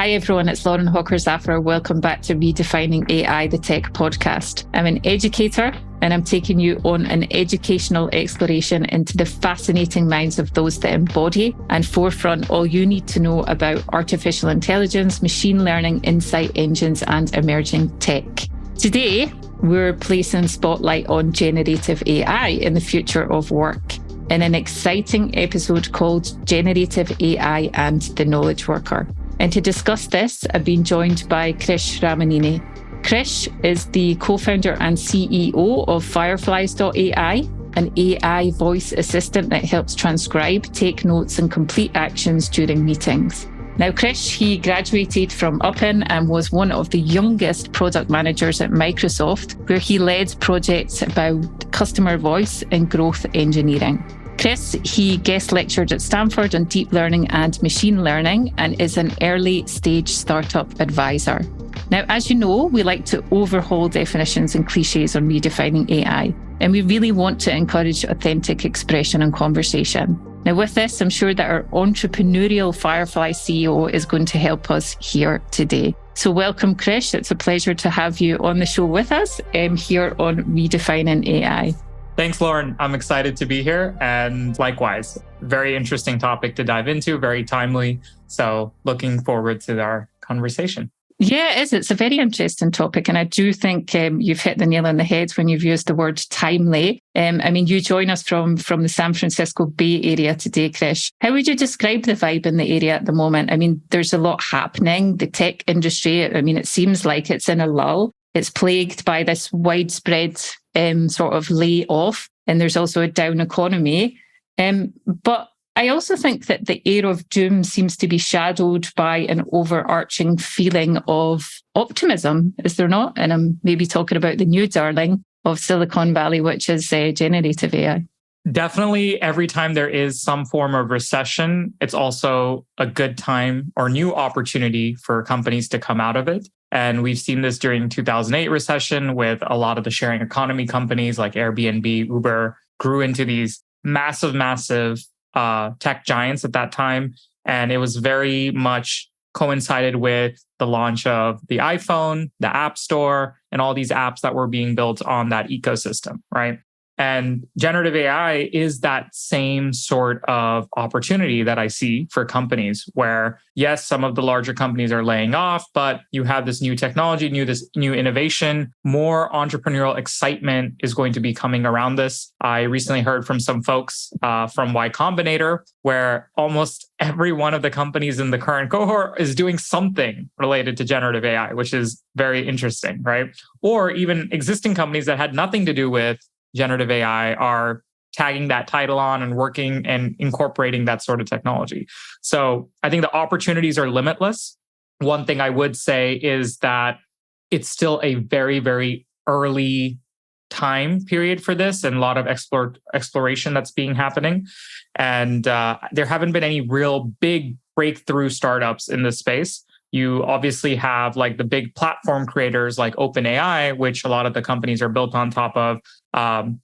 Hi everyone, it's Lauren Hawker-Zaffer. Welcome back to Redefining AI, the Tech Podcast. I'm an educator and I'm taking you on an educational exploration into the fascinating minds of those that embody and forefront all you need to know about artificial intelligence, machine learning, insight engines, and emerging tech. Today, we're placing spotlight on generative AI in the future of work in an exciting episode called Generative AI and the Knowledge Worker. And to discuss this, I've been joined by Krish Ramineni. Krish is the co-founder and CEO of Fireflies.ai, an AI voice assistant that helps transcribe, take notes, and complete actions during meetings. Now, Krish, he graduated from UPenn and was one of the youngest product managers at Microsoft, where he led projects about customer voice and growth engineering. Chris, he guest lectured at Stanford on deep learning and machine learning and is an early stage startup advisor. Now, as you know, we like to overhaul definitions and cliches on redefining AI, and we really want to encourage authentic expression and conversation. Now, with this, I'm sure that our entrepreneurial Firefly CEO is going to help us here today. So welcome, Krish. It's a pleasure to have you on the show with us here on Redefining AI. Thanks, Lauren. I'm excited to be here. And likewise, very interesting topic to dive into, very timely. So looking forward to our conversation. Yeah, it is. It's a very interesting topic. And I do think you've hit the nail on the head when you've used the word timely. You join us from the San Francisco Bay Area today, Krish. How would you describe the vibe in the area at the moment? I mean, there's a lot happening. The tech industry, it seems like it's in a lull. It's plagued by this widespread sort of layoff, and there's also a down economy. But I also think that the air of doom seems to be shadowed by an overarching feeling of optimism, is there not? And I'm maybe talking about the new darling of Silicon Valley, which is generative AI. Definitely every time there is some form of recession, it's also a good time or new opportunity for companies to come out of it. And we've seen this during 2008 recession with a lot of the sharing economy companies like Airbnb, Uber grew into these massive tech giants at that time. And it was very much coincided with the launch of the iPhone, the App Store, and all these apps that were being built on that ecosystem, right? And generative AI is that same sort of opportunity that I see for companies where, yes, some of the larger companies are laying off, but you have this new technology, this new innovation, more entrepreneurial excitement is going to be coming around this. I recently heard from some folks from Y Combinator, where almost every one of the companies in the current cohort is doing something related to generative AI, which is very interesting, right? Or even existing companies that had nothing to do with generative AI are tagging that title on and working and incorporating that sort of technology. So I think the opportunities are limitless. One thing I would say is that it's still a very, very early time period for this and a lot of exploration that's being happening. And there haven't been any real big breakthrough startups in this space. You obviously have like the big platform creators like OpenAI, which a lot of the companies are built on top of.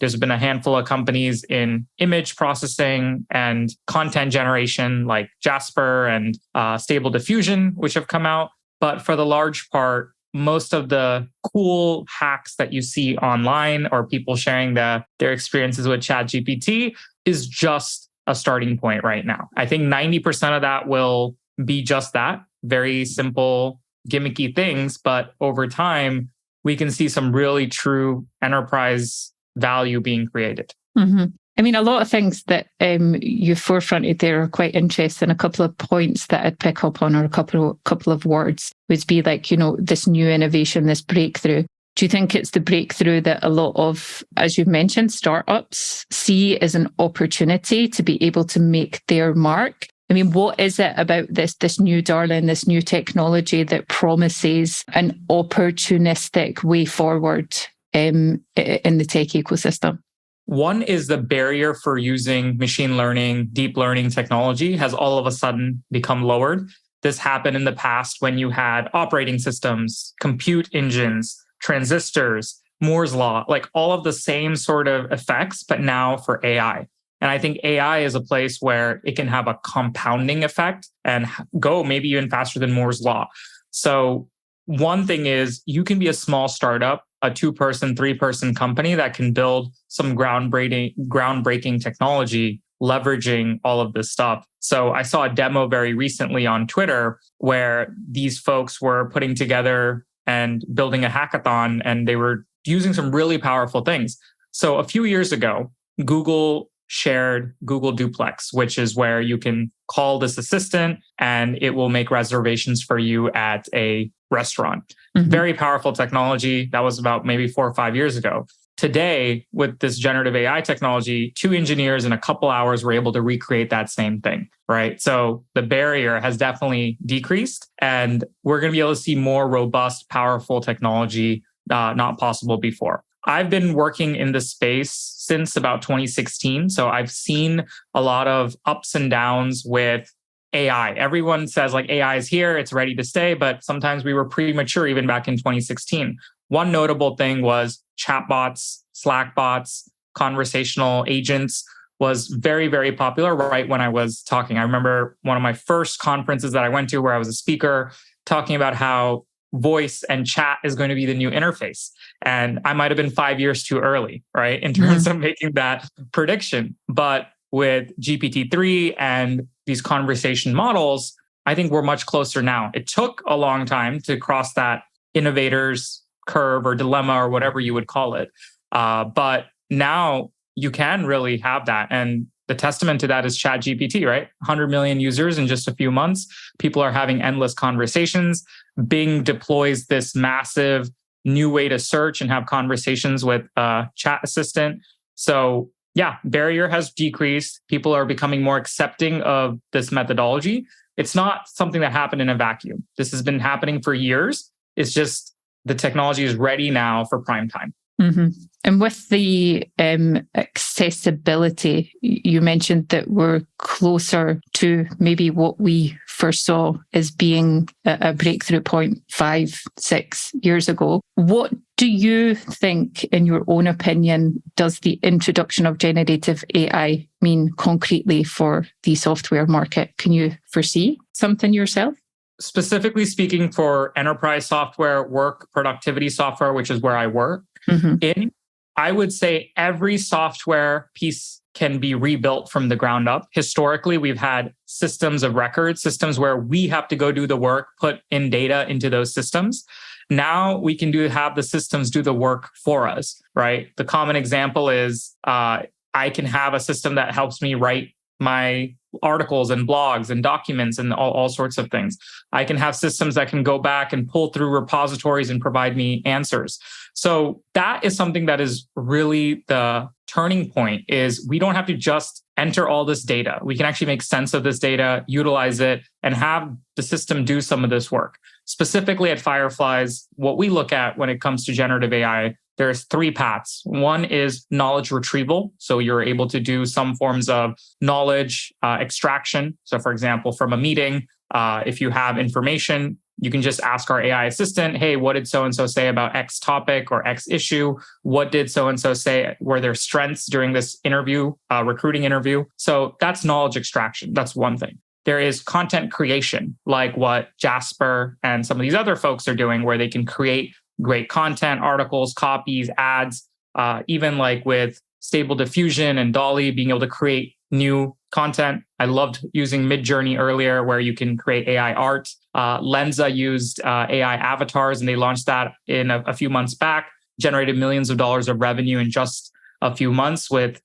There's been a handful of companies in image processing and content generation like Jasper and Stable Diffusion, which have come out. But for the large part, most of the cool hacks that you see online or people sharing their experiences with ChatGPT is just a starting point right now. I think 90% of that will be just that. Very simple, gimmicky things, but over time, we can see some really true enterprise value being created. Mm-hmm. A lot of things that you forefronted there are quite interesting. A couple of points that I'd pick up on, or a couple of words, would be like, this new innovation, this breakthrough. Do you think it's the breakthrough that a lot of, as you've mentioned, startups see as an opportunity to be able to make their mark? What is it about this new darling, this new technology that promises an opportunistic way forward in the tech ecosystem? One is the barrier for using machine learning, deep learning technology has all of a sudden become lowered. This happened in the past when you had operating systems, compute engines, transistors, Moore's law, like all of the same sort of effects, but now for AI. And I think AI is a place where it can have a compounding effect and go maybe even faster than Moore's law. So one thing is you can be a small startup, a 2-person, 3-person company that can build some groundbreaking technology leveraging all of this stuff. So I saw a demo very recently on Twitter where these folks were putting together and building a hackathon, and they were using some really powerful things. So a few years ago, Google shared Google Duplex, which is where you can call this assistant and it will make reservations for you at a restaurant. Mm-hmm. Very powerful technology. That was about maybe 4 or 5 years ago. Today, with this generative AI technology, 2 engineers in a couple hours were able to recreate that same thing, right? So the barrier has definitely decreased, and we're going to be able to see more robust, powerful technology not possible before. I've been working in this space since about 2016. So I've seen a lot of ups and downs with AI. Everyone says like AI is here, it's ready to stay, but sometimes we were premature even back in 2016. One notable thing was chatbots, Slack bots, conversational agents was very, very popular right when I was talking. I remember one of my first conferences that I went to where I was a speaker talking about how voice and chat is going to be the new interface. And I might have been 5 years too early, right, in terms of making that prediction. But with GPT-3 and these conversation models, I think we're much closer now. It took a long time to cross that innovator's curve or dilemma or whatever you would call it. But now you can really have that. And the testament to that is ChatGPT, right? 100 million users in just a few months. People are having endless conversations. Bing deploys this massive new way to search and have conversations with a chat assistant. So yeah, barrier has decreased. People are becoming more accepting of this methodology. It's not something that happened in a vacuum. This has been happening for years. It's just the technology is ready now for prime time. Mm-hmm. And with the accessibility, you mentioned that we're closer to maybe what we first saw as being a breakthrough point 5-6 years ago. What do you think, in your own opinion, does the introduction of generative AI mean concretely for the software market? Can you foresee something yourself? Specifically speaking for enterprise software, work productivity software, which is where I work, I would say every software piece can be rebuilt from the ground up. Historically, we've had systems of record, systems where we have to go do the work, put in data into those systems. Now we can have the systems do the work for us, right? The common example is I can have a system that helps me write my articles and blogs and documents and all sorts of things. I can have systems that can go back and pull through repositories and provide me answers. So that is something that is really the turning point, is we don't have to just enter all this data. We can actually make sense of this data, utilize it, and have the system do some of this work. Specifically at Fireflies, what we look at when it comes to generative AI, there's 3 paths. One is knowledge retrieval. So you're able to do some forms of knowledge extraction. So for example, from a meeting, if you have information, you can just ask our AI assistant, hey, what did so-and-so say about X topic or X issue? What did so-and-so say? Were there strengths during this interview, recruiting interview? So that's knowledge extraction. That's one thing. There is content creation, like what Jasper and some of these other folks are doing, where they can create great content, articles, copies, ads, even like with Stable Diffusion and Dolly, being able to create new content. I loved using Midjourney earlier, where you can create AI art. Lenza used AI avatars, and they launched that in a few months back, generated millions of dollars of revenue in just a few months with,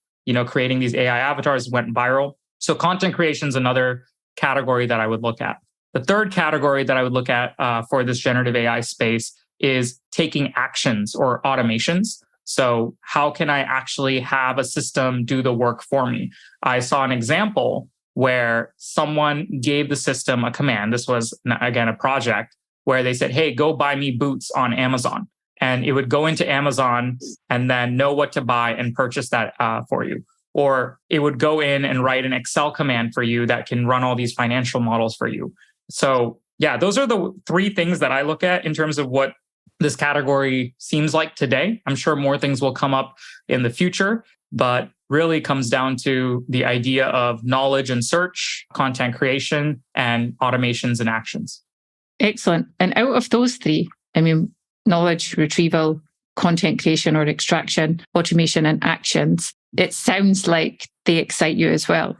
creating these AI avatars, went viral. So content creation is another category that I would look at. The third category that I would look at for this generative AI space is taking actions or automations. So how can I actually have a system do the work for me? I saw an example where someone gave the system a command. This was, again, a project where they said, hey, go buy me boots on Amazon. And it would go into Amazon and then know what to buy and purchase that for you. Or it would go in and write an Excel command for you that can run all these financial models for you. So yeah, those are the 3 things that I look at in terms of what this category seems like today. I'm sure more things will come up in the future, but really comes down to the idea of knowledge and search, content creation, and automations and actions. Excellent. And out of those three, knowledge retrieval, content creation or extraction, automation and actions, it sounds like they excite you as well.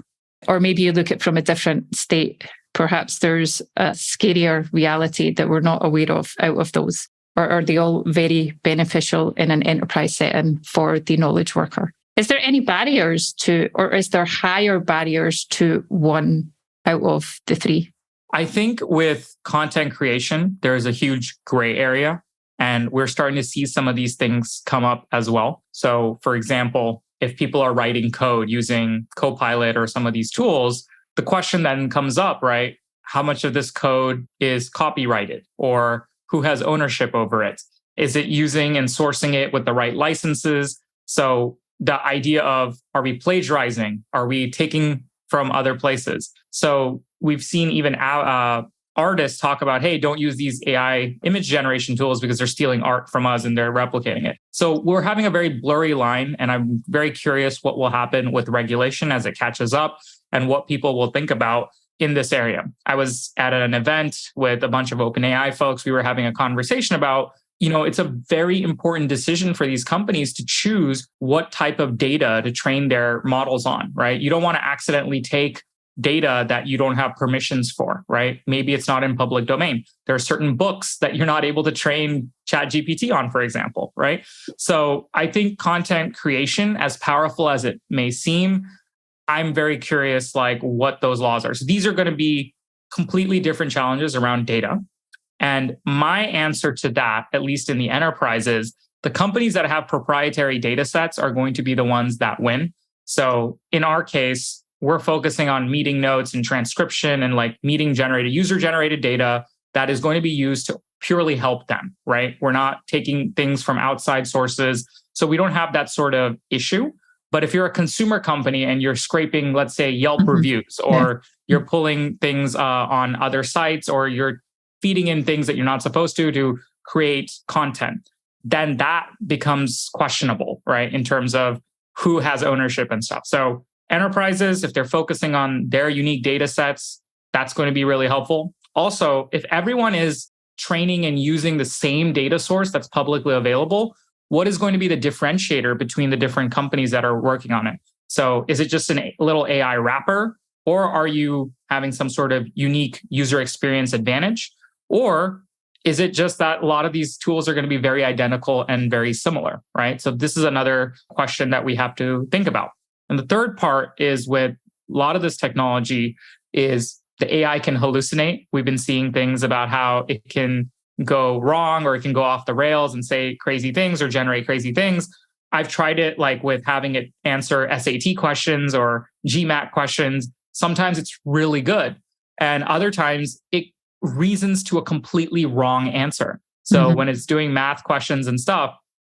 Or maybe you look at it from a different state. Perhaps there's a scarier reality that we're not aware of out of those. Or are they all very beneficial in an enterprise setting for the knowledge worker? Is there any barriers to, or is there higher barriers to one out of the three? I think with content creation, there is a huge gray area, and we're starting to see some of these things come up as well. So, for example, if people are writing code using Copilot or some of these tools, the question then comes up, right? How much of this code is copyrighted, or who has ownership over it? Is it using and sourcing it with the right licenses? So the idea of, are we plagiarizing? Are we taking from other places? So we've seen even artists talk about, hey, don't use these AI image generation tools because they're stealing art from us and they're replicating it. So we're having a very blurry line, and I'm very curious what will happen with regulation as it catches up and what people will think about in this area. I was at an event with a bunch of OpenAI folks. We were having a conversation about, it's a very important decision for these companies to choose what type of data to train their models on, right? You don't want to accidentally take data that you don't have permissions for, right? Maybe it's not in public domain. There are certain books that you're not able to train ChatGPT on, for example, right? So I think content creation, as powerful as it may seem, I'm very curious, what those laws are. So these are going to be completely different challenges around data. And my answer to that, at least in the enterprise, is the companies that have proprietary data sets are going to be the ones that win. So in our case, we're focusing on meeting notes and transcription and user-generated data that is going to be used to purely help them, right? We're not taking things from outside sources. So we don't have that sort of issue. But if you're a consumer company and you're scraping, let's say, Yelp reviews, or you're pulling things on other sites, or you're feeding in things that you're not supposed to create content, then that becomes questionable, right? In terms of who has ownership and stuff. So enterprises, if they're focusing on their unique data sets, that's going to be really helpful. Also, if everyone is training and using the same data source that's publicly available, what is going to be the differentiator between the different companies that are working on it? So is it just a little AI wrapper, or are you having some sort of unique user experience advantage? Or is it just that a lot of these tools are going to be very identical and very similar, right? So this is another question that we have to think about. And the third part is, with a lot of this technology, is the AI can hallucinate. We've been seeing things about how it can go wrong, or it can go off the rails and say crazy things or generate crazy things. I've tried it with having it answer SAT questions or GMAT questions. Sometimes it's really good. And other times it reasons to a completely wrong answer. So when it's doing math questions and stuff,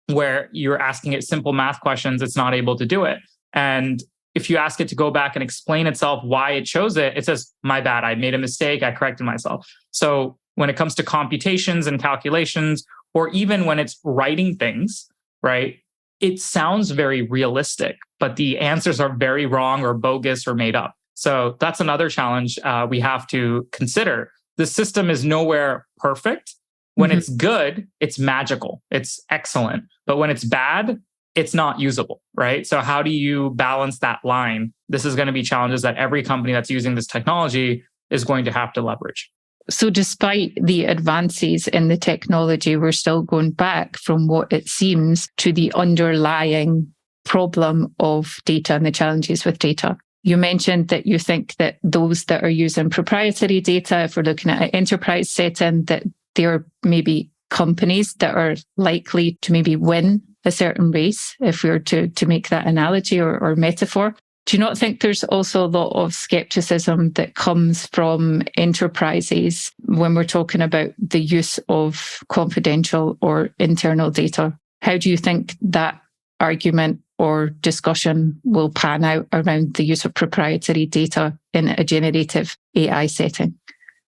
where you're asking it simple math questions, it's not able to do it. And if you ask it to go back and explain itself why it chose it, it says, my bad, I made a mistake, I corrected myself. So when it comes to computations and calculations, or even when it's writing things, right, it sounds very realistic, but the answers are very wrong or bogus or made up. So that's another challenge we have to consider. The system is nowhere perfect. When it's good, it's magical, it's excellent. But when it's bad, it's not usable, right? So how do you balance that line? This is going to be challenges that every company that's using this technology is going to have to leverage. So despite the advances in the technology, we're still going back, from what it seems, to the underlying problem of data and the challenges with data. You mentioned that you think that those that are using proprietary data, if we're looking at an enterprise setting, that there may be companies that are likely to maybe win a certain race, if we were to make that analogy or metaphor. Do you not think there's also a lot of skepticism that comes from enterprises when we're talking about the use of confidential or internal data? How do you think that argument or discussion will pan out around the use of proprietary data in a generative AI setting?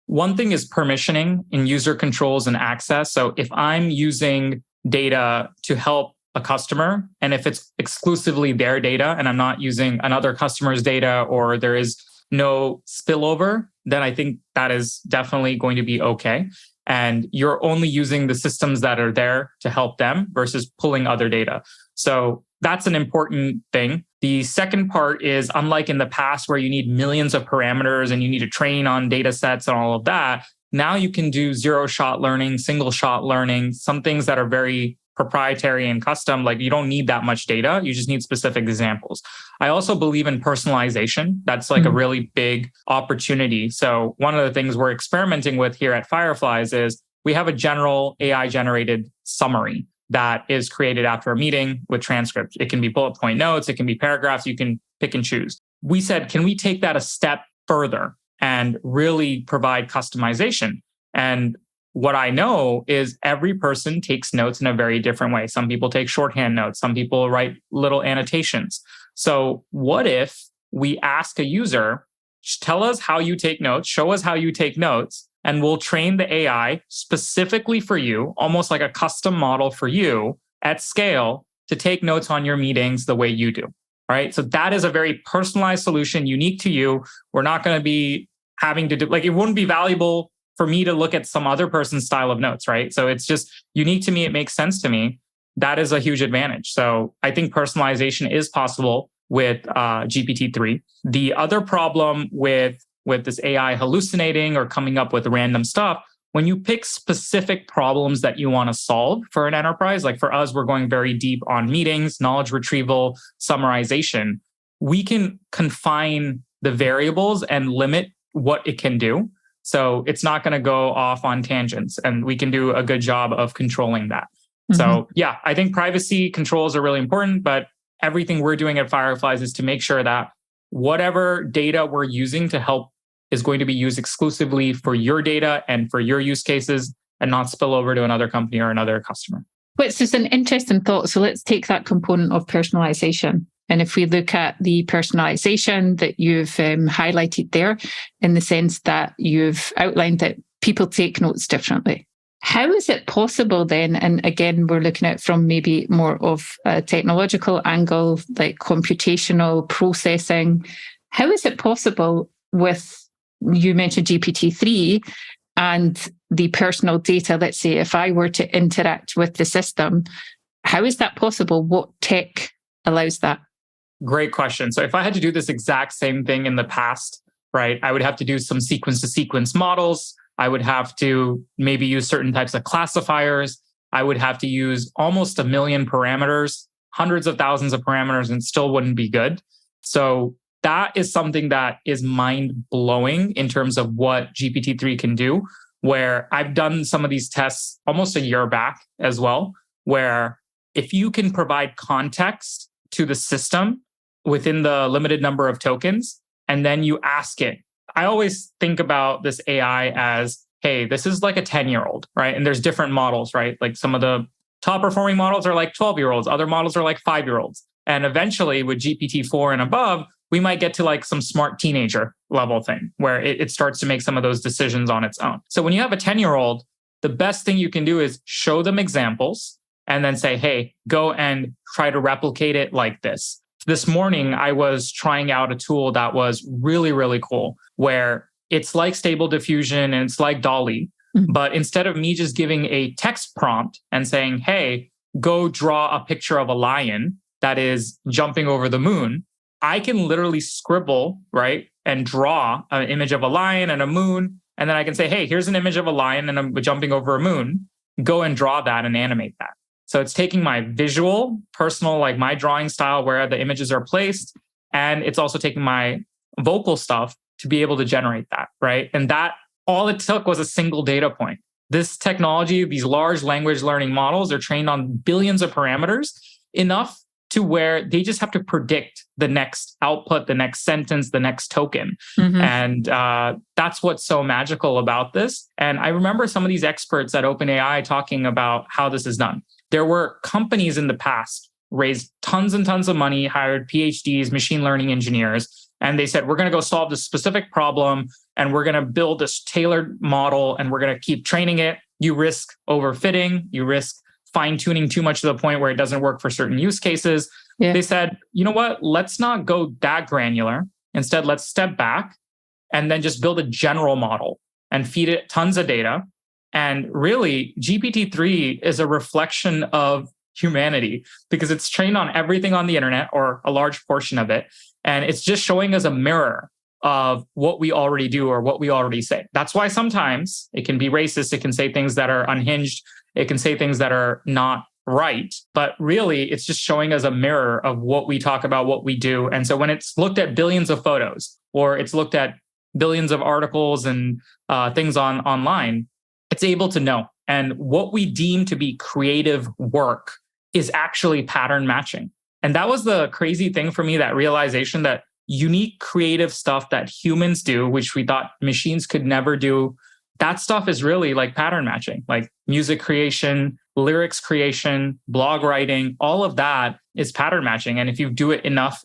One thing is permissioning in user controls and access. So if I'm using data to help a a customer, and if it's exclusively their data and I'm not using another customer's data or there is no spillover, then I think that is definitely going to be okay. And you're only using the systems that are there to help them versus pulling other data. So that's an important thing. The second part is, unlike in the past where you need millions of parameters and you need to train on data sets and all of that, now you can do zero-shot learning, single-shot learning, some things that are very proprietary and custom. Like, you don't need that much data. You just need specific examples. I also believe in personalization. That's like a really big opportunity. So one of the things we're experimenting with here at Fireflies is we have a general AI generated summary that is created after a meeting with transcripts. It can be bullet point notes. It can be paragraphs. You can pick and choose. We said, can we take that a step further and really provide customization? And what I know is every person takes notes in a very different way. Some people take shorthand notes. Some people write little annotations. So what if we ask a user, tell us how you take notes, show us how you take notes, and we'll train the AI specifically for you, almost like a custom model for you at scale to take notes on your meetings the way you do, right? So that is a very personalized solution, unique to you. We're not going to be having to do, like, it wouldn't be valuable for me to look at some other person's style of notes, right? So it's just unique to me. It makes sense to me. That is a huge advantage. So I think personalization is possible with GPT-3. The other problem with this AI hallucinating or coming up with random stuff, when you pick specific problems that you want to solve for an enterprise, like for us, we're going very deep on meetings, knowledge retrieval, summarization, we can confine the variables and limit what it can do. So it's not going to go off on tangents, and we can do a good job of controlling that. So yeah, I think privacy controls are really important, but everything we're doing at Fireflies is to make sure that whatever data we're using to help is going to be used exclusively for your data and for your use cases and not spill over to another company or another customer. Which is an interesting thought. So let's take that component of personalization. And if we look at the personalization that you've highlighted there, in the sense that you've outlined that people take notes differently, how is it possible then? And again, we're looking at from maybe more of a technological angle, like computational processing. How is it possible with, you mentioned GPT-3 and the personal data? Let's say if I were to interact with the system, how is that possible? What tech allows that? Great question. So if I had to do this exact same thing in the past, right, I would have to do some sequence to sequence models. I would have to maybe use certain types of classifiers. I would have to use almost 1 million parameters, hundreds of thousands of parameters, and still wouldn't be good. So that is something that is mind-blowing in terms of what GPT-3 can do, where I've done some of these tests almost a year back as well, where if you can provide context to the system within the limited number of tokens, and then you ask it. I always think about this AI as, hey, this is like a 10-year-old, right? And there's different models, right? Like some of the top performing models are like 12-year-olds. Other models are like 5-year-olds. And eventually with GPT-4 and above, we might get to like some smart teenager level thing where it starts to make some of those decisions on its own. So when you have a 10-year-old, the best thing you can do is show them examples and then say, hey, go and try to replicate it like this. This morning, I was trying out a tool that was really, really cool, where it's like Stable Diffusion and it's like DALL-E. But instead of me just giving a text prompt and saying, hey, go draw a picture of a lion that is jumping over the moon, I can literally scribble, right, and draw an image of a lion and a moon. And then I can say, hey, here's an image of a lion and I'm jumping over a moon. Go and draw that and animate that. So it's taking my visual, personal, like my drawing style where the images are placed. And it's also taking my vocal stuff to be able to generate that, right? And that all it took was a single data point. This technology, these large language learning models are trained on billions of parameters, enough to where they just have to predict the next output, the next sentence, the next token. And that's what's so magical about this. And I remember some of these experts at OpenAI talking about how this is done. There were companies in the past raised tons and tons of money, hired PhDs, machine learning engineers, and they said, we're going to go solve this specific problem and we're going to build this tailored model and we're going to keep training it. You risk overfitting, you risk fine tuning too much to the point where it doesn't work for certain use cases. Yeah. They said, you know what, let's not go that granular. Instead, let's step back and then just build a general model and feed it tons of data. And really, GPT-3 is a reflection of humanity because it's trained on everything on the internet, or a large portion of it. And it's just showing us a mirror of what we already do or what we already say. That's why sometimes it can be racist. It can say things that are unhinged. It can say things that are not right. But really, it's just showing us a mirror of what we talk about, what we do. And so when it's looked at billions of photos, or it's looked at billions of articles and things online, it's able to know. And what we deem to be creative work is actually pattern matching. And that was the crazy thing for me, that realization that unique creative stuff that humans do, which we thought machines could never do, that stuff is really like pattern matching, like music creation, lyrics creation, blog writing, all of that is pattern matching. And if you do it enough,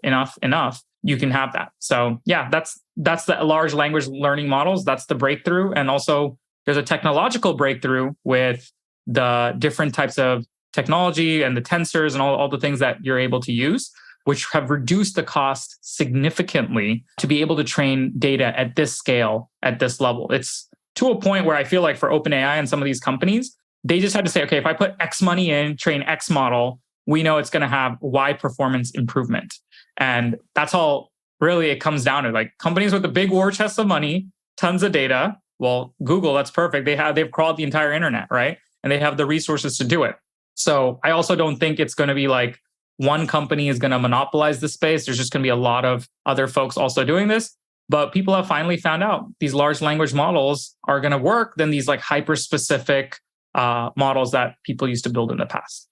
you can have that. So yeah, that's the large language learning models. That's the breakthrough. And also there's a technological breakthrough with the different types of technology and the tensors and all the things that you're able to use, which have reduced the cost significantly to be able to train data at this scale, at this level. It's to a point where I feel like for OpenAI and some of these companies, they just had to say, okay, if I put X money in, train X model, we know it's going to have Y performance improvement. And that's all really it comes down to. Like companies with a big war chest of money, tons of data. Well, Google, that's perfect. They've crawled the entire internet, right? And they have the resources to do it. So I also don't think it's going to be like one company is going to monopolize the space. There's just going to be a lot of other folks also doing this. But people have finally found out these large language models are going to work than these like hyper-specific models that people used to build in the past.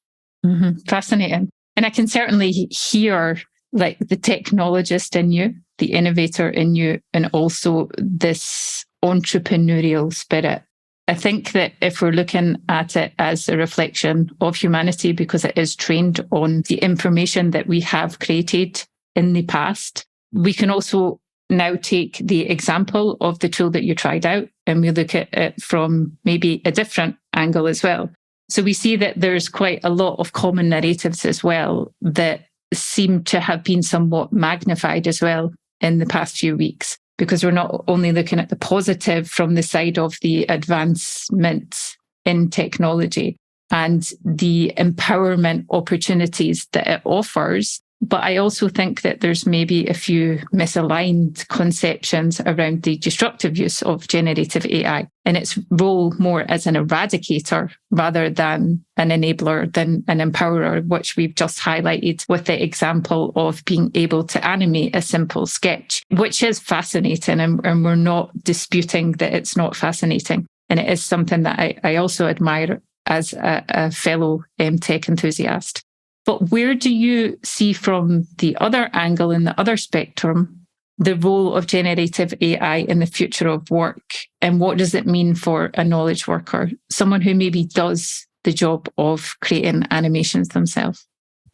Mm-hmm. Fascinating. And I can certainly hear like the technologist in you, the innovator in you, and also this entrepreneurial spirit. I think that if we're looking at it as a reflection of humanity, because it is trained on the information that we have created in the past, we can also now take the example of the tool that you tried out and we look at it from maybe a different angle as well. So we see that there's quite a lot of common narratives as well that seem to have been somewhat magnified as well in the past few weeks, because we're not only looking at the positive from the side of the advancements in technology and the empowerment opportunities that it offers, but I also think that there's maybe a few misaligned conceptions around the destructive use of generative AI and its role more as an eradicator rather than an enabler, than an empowerer, which we've just highlighted with the example of being able to animate a simple sketch, which is fascinating. And we're not disputing that it's not fascinating. And it is something that I also admire as a fellow tech enthusiast. But where do you see from the other angle, in the other spectrum, the role of generative AI in the future of work? And what does it mean for a knowledge worker, someone who maybe does the job of creating animations themselves?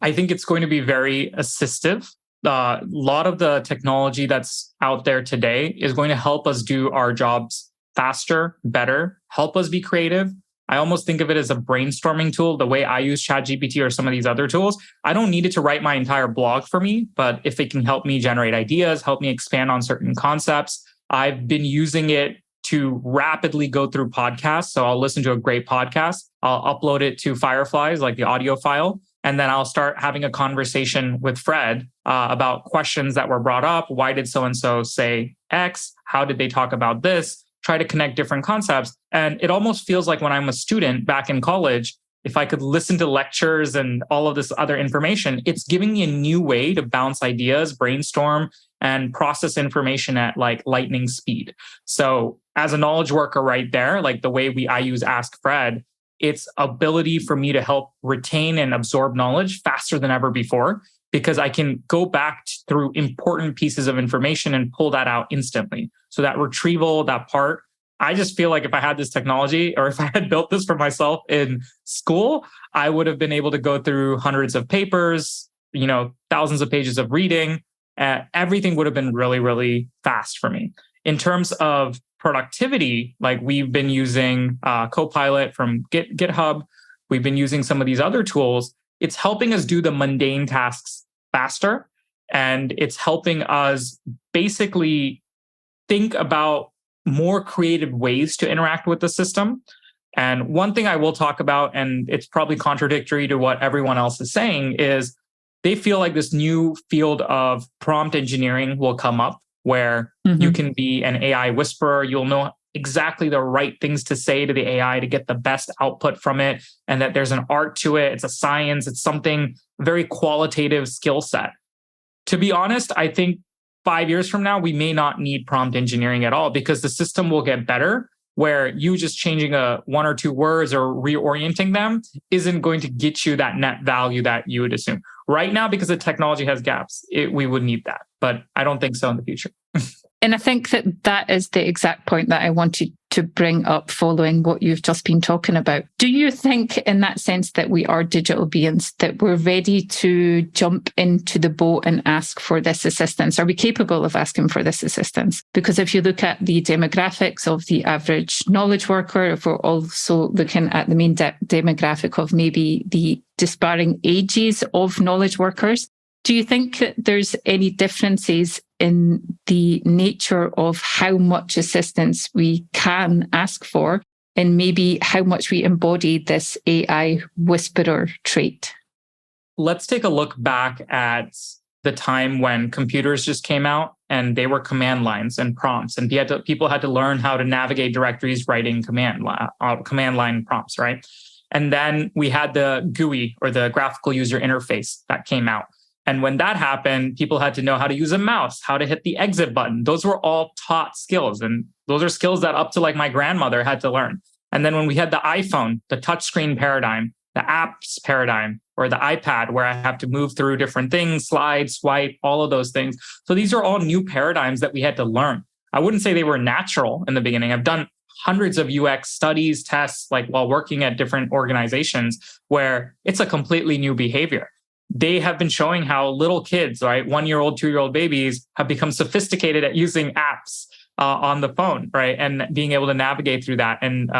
I think it's going to be very assistive. A lot of the technology that's out there today is going to help us do our jobs faster, better, help us be creative. I almost think of it as a brainstorming tool, the way I use ChatGPT or some of these other tools. I don't need it to write my entire blog for me, but if it can help me generate ideas, help me expand on certain concepts. I've been using it to rapidly go through podcasts. So I'll listen to a great podcast. I'll upload it to Fireflies, like the audio file. And then I'll start having a conversation with Fred about questions that were brought up. Why did so-and-so say X? How did they talk about this? Try to connect different concepts. And it almost feels like when I'm a student back in college, if I could listen to lectures and all of this other information, it's giving me a new way to bounce ideas, brainstorm, and process information at like lightning speed. So as a knowledge worker right there, like the way I use Ask Fred, it's ability for me to help retain and absorb knowledge faster than ever before, because I can go back through important pieces of information and pull that out instantly. So that retrieval, that part, I just feel like if I had this technology or if I had built this for myself in school, I would have been able to go through hundreds of papers, thousands of pages of reading. Everything would have been really, really fast for me. In terms of productivity, like we've been using Copilot from GitHub. we've been using some of these other tools, it's helping us do the mundane tasks faster. And it's helping us basically think about more creative ways to interact with the system. And one thing I will talk about, and it's probably contradictory to what everyone else is saying, is they feel like this new field of prompt engineering will come up where you can be an AI whisperer. You'll know exactly the right things to say to the AI to get the best output from it, and that there's an art to it. It's a science. It's something very qualitative skill set. To be honest, I think 5 years from now, we may not need prompt engineering at all because the system will get better, where you just changing one or two words or reorienting them isn't going to get you that net value that you would assume. Right now, because the technology has gaps, we would need that. But I don't think so in the future. And I think that is the exact point that I wanted to bring up following what you've just been talking about. Do you think in that sense that we are digital beings, that we're ready to jump into the boat and ask for this assistance? Are we capable of asking for this assistance? Because if you look at the demographics of the average knowledge worker, if we're also looking at the main demographic of maybe the disparate ages of knowledge workers, do you think that there's any differences in the nature of how much assistance we can ask for and maybe how much we embody this AI whisperer trait? Let's take a look back at the time when computers just came out and they were command lines and prompts, and people had to learn how to navigate directories writing command line prompts, right? And then we had the GUI, or the graphical user interface, that came out. And when that happened, people had to know how to use a mouse, how to hit the exit button. Those were all taught skills. And those are skills that up to like my grandmother had to learn. And then when we had the iPhone, the touchscreen paradigm, the apps paradigm, or the iPad, where I have to move through different things, slide, swipe, all of those things. So these are all new paradigms that we had to learn. I wouldn't say they were natural in the beginning. I've done hundreds of UX studies, tests, like while working at different organizations, where it's a completely new behavior. They have been showing how little kids, right, 1-year-old, 2-year-old babies, have become sophisticated at using apps on the phone, right, and being able to navigate through that and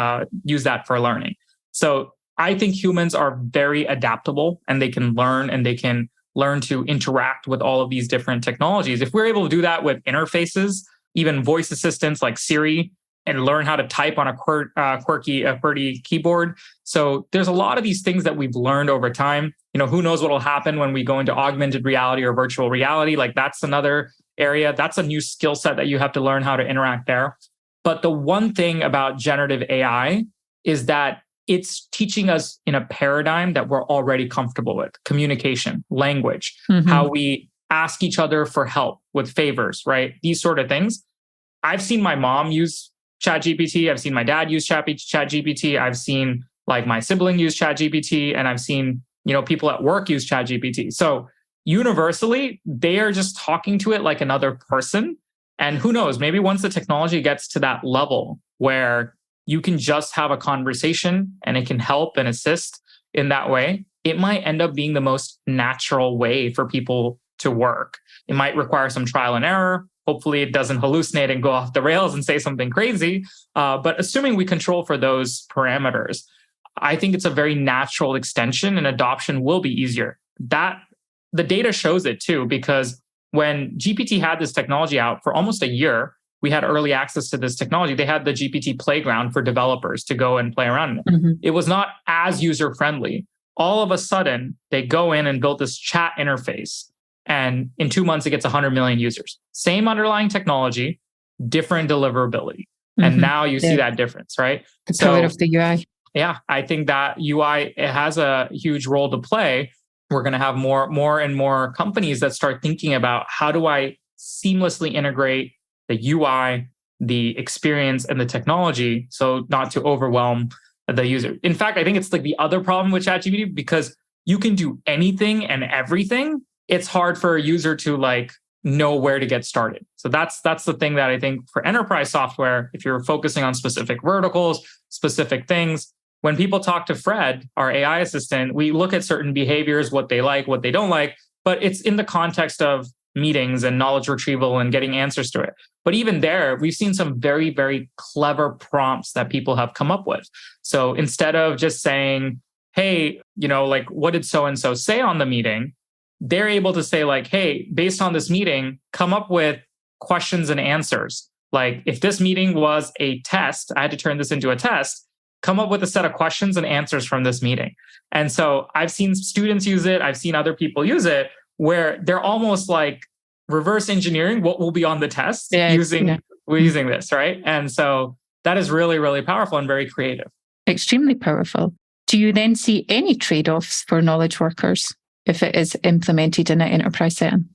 use that for learning. So I think humans are very adaptable, and they can learn, and they can learn to interact with all of these different technologies. If we're able to do that with interfaces, even voice assistants like Siri, and learn how to type on a QWERTY keyboard. So there's a lot of these things that we've learned over time. You know, who knows what will happen when we go into augmented reality or virtual reality? Like, that's another area. That's a new skill set that you have to learn how to interact there. But the one thing about generative AI is that it's teaching us in a paradigm that we're already comfortable with: communication, language, how we ask each other for help with favors, right? These sort of things. I've seen my mom use ChatGPT. I've seen my dad use ChatGPT. I've seen like my sibling use ChatGPT, and I've seen, you know, people at work use ChatGPT. So universally, they are just talking to it like another person. And who knows, maybe once the technology gets to that level where you can just have a conversation and it can help and assist in that way, it might end up being the most natural way for people to work. It might require some trial and error. Hopefully it doesn't hallucinate and go off the rails and say something crazy. But assuming we control for those parameters, I think it's a very natural extension, and adoption will be easier. That the data shows it too, because when GPT had this technology out for almost a year, we had early access to this technology. They had the GPT playground for developers to go and play around in it. It was not as user-friendly. All of a sudden, they go in and built this chat interface. And in 2 months, it gets 100 million users. Same underlying technology, different deliverability. And now you see that difference, right? The power of the UI. Yeah, I think that UI, it has a huge role to play. We're going to have more and more companies that start thinking about, how do I seamlessly integrate the UI, the experience, and the technology, so not to overwhelm the user. In fact, I think it's like the other problem with ChatGPT, because you can do anything and everything. It's hard for a user to like know where to get started. So that's the thing that I think for enterprise software, if you're focusing on specific verticals, specific things, when people talk to Fred, our AI assistant, we look at certain behaviors, what they like, what they don't like, but it's in the context of meetings and knowledge retrieval and getting answers to it. But even there, we've seen some very, very clever prompts that people have come up with. So instead of just saying, hey, like, what did so and so say on the meeting? They're able to say, like, hey, based on this meeting, come up with questions and answers. Like, if this meeting was a test, I had to turn this into a test, come up with a set of questions and answers from this meeting. And so I've seen students use it, I've seen other people use it, where they're almost like reverse engineering what will be on the test using this, right? And so that is really, really powerful and very creative. Extremely powerful. Do you then see any trade-offs for knowledge workers if it is implemented in an enterprise setting?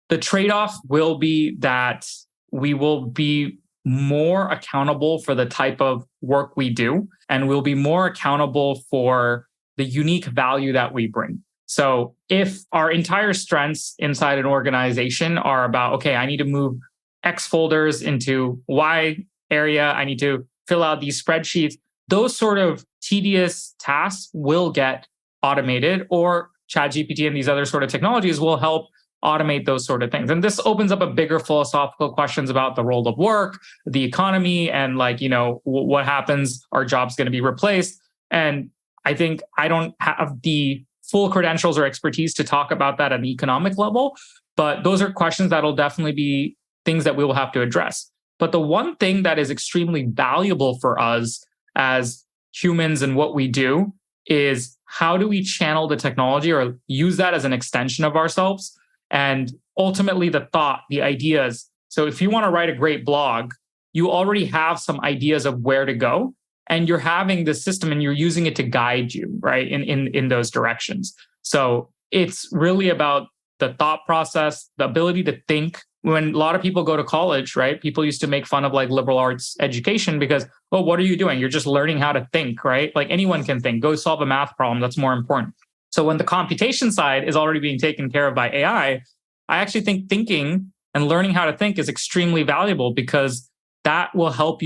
The trade-off will be that we will be more accountable for the type of work we do, and we'll be more accountable for the unique value that we bring. So if our entire strengths inside an organization are about, okay, I need to move X folders into Y area, I need to fill out these spreadsheets, those sort of tedious tasks will get automated, or ChatGPT and these other sort of technologies will help automate those sort of things. And this opens up a bigger philosophical questions about the role of work, the economy, and like, what happens? Are jobs going to be replaced? And I think I don't have the full credentials or expertise to talk about that at an economic level, but those are questions that'll definitely be things that we will have to address. But the one thing that is extremely valuable for us as humans and what we do is, how do we channel the technology or use that as an extension of ourselves? And ultimately the thought, the ideas. So if you want to write a great blog, you already have some ideas of where to go, and you're having this system and you're using it to guide you, right, in those directions. So it's really about the thought process, the ability to think. When a lot of people go to college, right, people used to make fun of like liberal arts education because, oh, what are you doing? You're just learning how to think, right? Like anyone can think. Go solve a math problem. That's more important. So when the computation side is already being taken care of by AI, I actually think thinking and learning how to think is extremely valuable, because that will help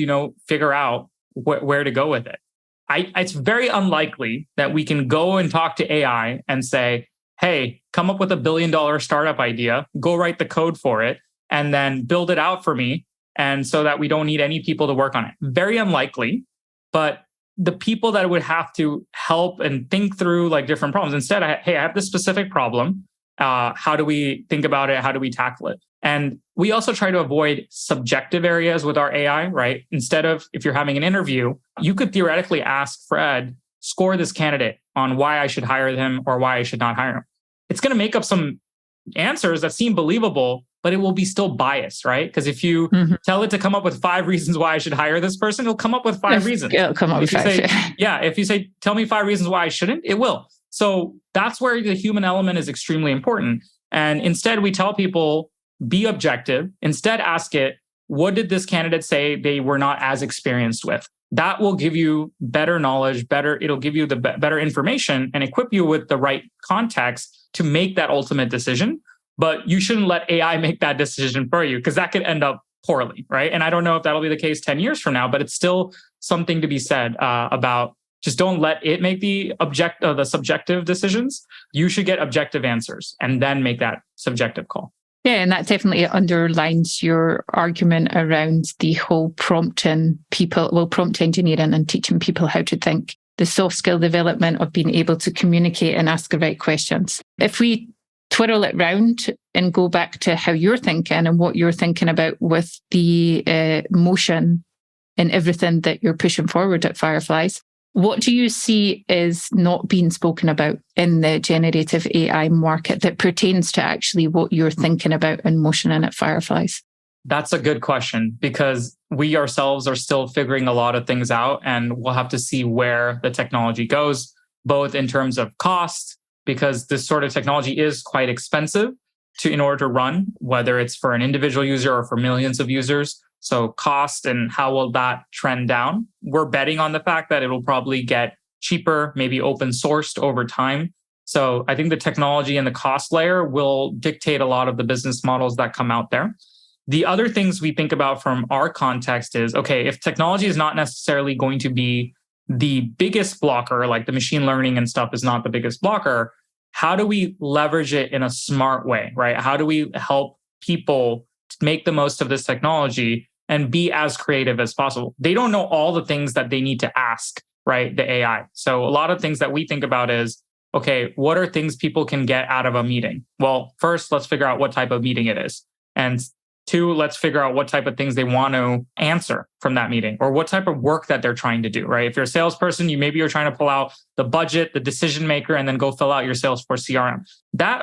figure out where to go with it. It's very unlikely that we can go and talk to AI and say, hey, come up with $1 billion startup idea, go write the code for it, and then build it out for me, and so that we don't need any people to work on it. Very unlikely. But the people that would have to help and think through like different problems, instead, I have this specific problem. How do we think about it? How do we tackle it? And we also try to avoid subjective areas with our AI, right? Instead of, if you're having an interview, you could theoretically ask Fred, score this candidate on why I should hire him or why I should not hire him. It's going to make up some answers that seem believable, but it will be still biased, right? Because if you tell it to come up with 5 reasons why I should hire this person, it'll come up with 5 reasons. It'll come up with 5. If you say, tell me 5 reasons why I shouldn't, it will. So that's where the human element is extremely important. And instead, we tell people, be objective. Instead, ask it, what did this candidate say they were not as experienced with? That will give you better knowledge, it'll give you the better information and equip you with the right context to make that ultimate decision. But you shouldn't let AI make that decision for you, because that could end up poorly, right? And I don't know if that'll be the case 10 years from now, but it's still something to be said about just don't let it make the subjective decisions. You should get objective answers and then make that subjective call. Yeah, and that definitely underlines your argument around the whole prompt engineering and teaching people how to think. The soft skill development of being able to communicate and ask the right questions. If we twirl it round and go back to how you're thinking and what you're thinking about with the motion and everything that you're pushing forward at Fireflies, what do you see is not being spoken about in the generative AI market that pertains to actually what you're thinking about and motioning at Fireflies? That's a good question, because we ourselves are still figuring a lot of things out, and we'll have to see where the technology goes, both in terms of cost, because this sort of technology is quite expensive in order to run, whether it's for an individual user or for millions of users. So cost and how will that trend down? We're betting on the fact that it'll probably get cheaper, maybe open sourced over time. So I think the technology and the cost layer will dictate a lot of the business models that come out there. The other things we think about from our context is, okay, if technology is not necessarily going to be the biggest blocker, like the machine learning and stuff is not the biggest blocker, how do we leverage it in a smart way, right? How do we help people make the most of this technology and be as creative as possible? They don't know all the things that they need to ask right? The AI. So a lot of things that we think about is, okay, what are things people can get out of a meeting? Well, first, let's figure out what type of meeting it is. And two, let's figure out what type of things they want to answer from that meeting or what type of work that they're trying to do, right? If you're a salesperson, you're trying to pull out the budget, the decision maker, and then go fill out your Salesforce CRM.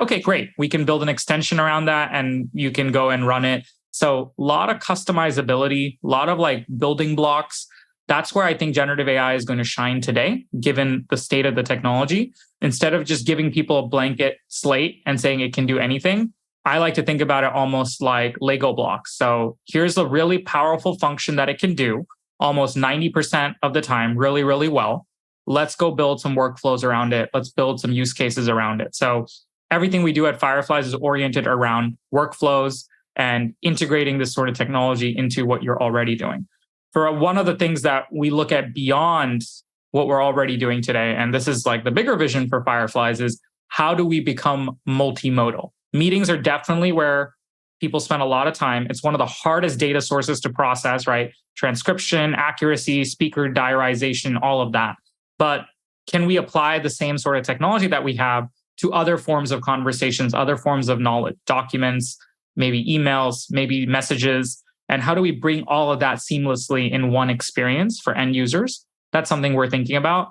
Okay, great. We can build an extension around that and you can go and run it. So a lot of customizability, a lot of like building blocks. That's where I think generative AI is going to shine today, given the state of the technology. Instead of just giving people a blanket slate and saying it can do anything, I like to think about it almost like Lego blocks. So here's a really powerful function that it can do almost 90% of the time really, really well. Let's go build some workflows around it. Let's build some use cases around it. So everything we do at Fireflies is oriented around workflows and integrating this sort of technology into what you're already doing. For one of the things that we look at beyond what we're already doing today, and this is like the bigger vision for Fireflies, is how do we become multimodal? Meetings are definitely where people spend a lot of time. It's one of the hardest data sources to process, right? Transcription, accuracy, speaker diarization, all of that. But can we apply the same sort of technology that we have to other forms of conversations, other forms of knowledge, documents, maybe emails, maybe messages? And how do we bring all of that seamlessly in one experience for end users? That's something we're thinking about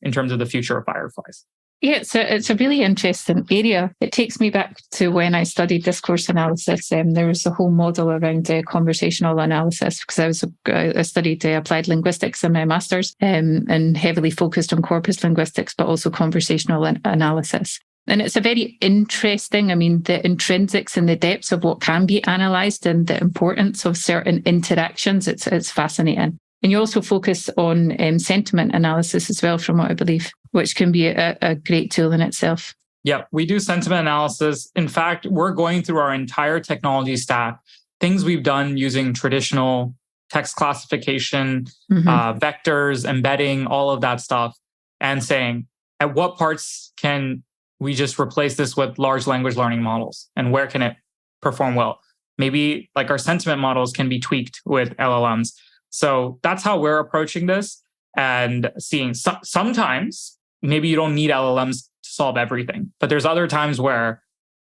in terms of the future of Fireflies. Yeah, it's a really interesting area. It takes me back to when I studied discourse analysis. There was a whole model around conversational analysis because I studied applied linguistics in my master's and heavily focused on corpus linguistics, but also conversational analysis. And it's a very interesting, the intrinsics and the depths of what can be analysed and the importance of certain interactions. It's fascinating. And you also focus on sentiment analysis as well, from what I believe, which can be a great tool in itself. Yeah, we do sentiment analysis. In fact, we're going through our entire technology stack, things we've done using traditional text classification, vectors, embedding, all of that stuff, and saying, at what parts can we just replace this with large language learning models? And where can it perform well? Maybe like our sentiment models can be tweaked with LLMs. So that's how we're approaching this and seeing sometimes maybe you don't need LLMs to solve everything, but there's other times where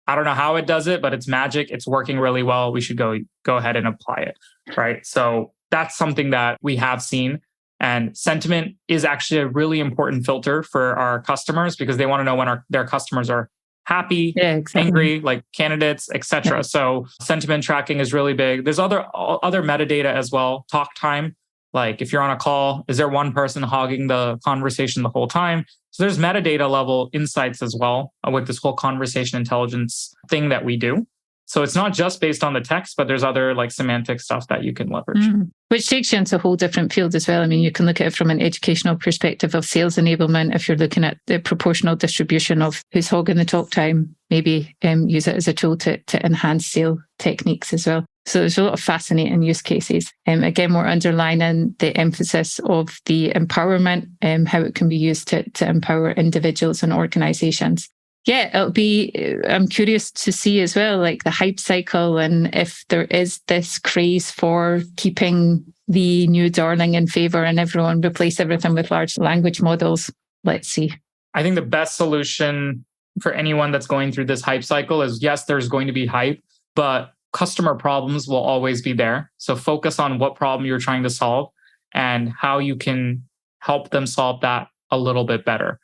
I don't know how it does it, but it's magic. It's working really well. We should go ahead and apply it, right? So that's something that we have seen. And sentiment is actually a really important filter for our customers because they want to know when their customers are happy, angry, like candidates, etc. So sentiment tracking is really big. There's other metadata as well. Talk time, like if you're on a call, is there one person hogging the conversation the whole time? So there's metadata level insights as well with this whole conversation intelligence thing that we do. So it's not just based on the text, but there's other like semantic stuff that you can leverage. Which takes you into a whole different field as well. You can look at it from an educational perspective of sales enablement. If you're looking at the proportional distribution of who's hogging the talk time, maybe use it as a tool to enhance sale techniques as well. So there's a lot of fascinating use cases. Again, we're underlining the emphasis of the empowerment, how it can be used to empower individuals and organizations. Yeah, I'm curious to see as well, like the hype cycle and if there is this craze for keeping the new darling in favor and everyone replace everything with large language models. Let's see. I think the best solution for anyone that's going through this hype cycle is, yes, there's going to be hype, but customer problems will always be there. So focus on what problem you're trying to solve and how you can help them solve that a little bit better.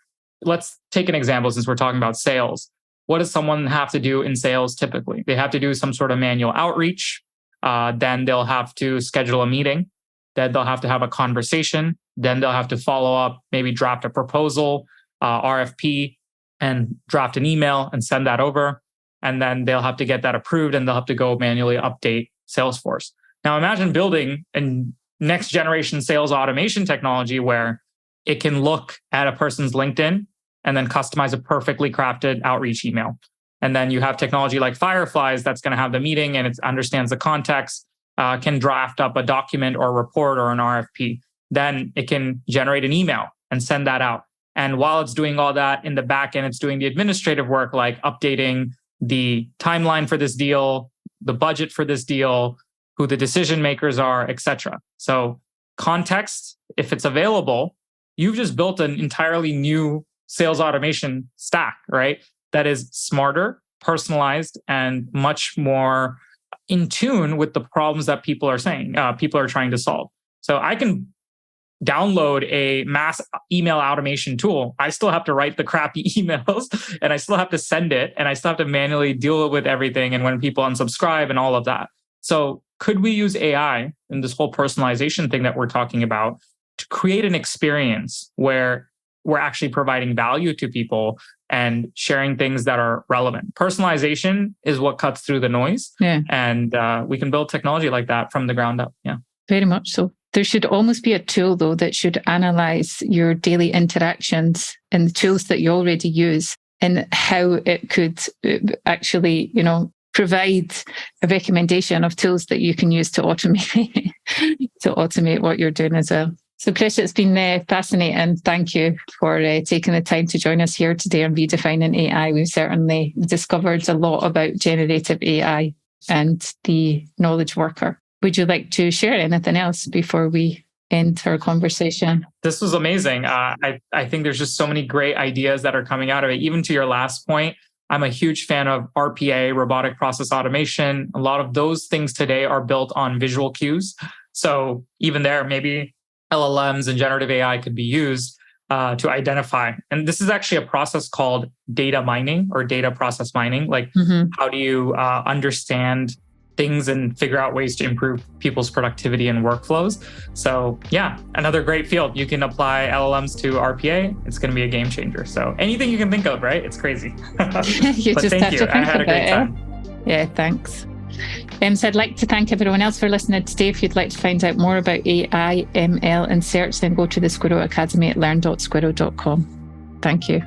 Let's take an example since we're talking about sales. What does someone have to do in sales typically? They have to do some sort of manual outreach. Then they'll have to schedule a meeting. Then they'll have to have a conversation. Then they'll have to follow up, maybe draft a proposal, RFP, and draft an email and send that over. And then they'll have to get that approved and they'll have to go manually update Salesforce. Now imagine building a next generation sales automation technology where it can look at a person's LinkedIn and then customize a perfectly crafted outreach email. And then you have technology like Fireflies that's going to have the meeting and it understands the context, can draft up a document or a report or an RFP. Then it can generate an email and send that out. And while it's doing all that in the back end, it's doing the administrative work like updating the timeline for this deal, the budget for this deal, who the decision makers are, etc. So context, if it's available, you've just built an entirely new sales automation stack, right? That is smarter, personalized, and much more in tune with the problems that people are trying to solve. So I can download a mass email automation tool. I still have to write the crappy emails and I still have to send it and I still have to manually deal with everything and when people unsubscribe and all of that. So could we use AI and this whole personalization thing that we're talking about to create an experience where we're actually providing value to people and sharing things that are relevant? Personalization is what cuts through the noise. Yeah. And we can build technology like that from the ground up. Yeah. Very much so. There should almost be a tool, though, that should analyze your daily interactions and the tools that you already use and how it could actually, provide a recommendation of tools that you can use to automate what you're doing as well. So, Krish, it's been fascinating. Thank you for taking the time to join us here today on Redefining AI. We've certainly discovered a lot about generative AI and the knowledge worker. Would you like to share anything else before we end our conversation? This was amazing. I think there's just so many great ideas that are coming out of it. Even to your last point, I'm a huge fan of RPA, robotic process automation. A lot of those things today are built on visual cues. So even there, maybe LLMs and generative AI could be used to identify. And this is actually a process called data mining or data process mining. Like, how do you understand things and figure out ways to improve people's productivity and workflows? So yeah, another great field. You can apply LLMs to RPA. It's going to be a game changer. So anything you can think of, right? It's crazy. But thank you. I had a great time. Yeah, thanks. So I'd like to thank everyone else for listening today. If you'd like to find out more about AI, ML and search, then go to the Squirrel Academy at learn.squirrel.com. Thank you.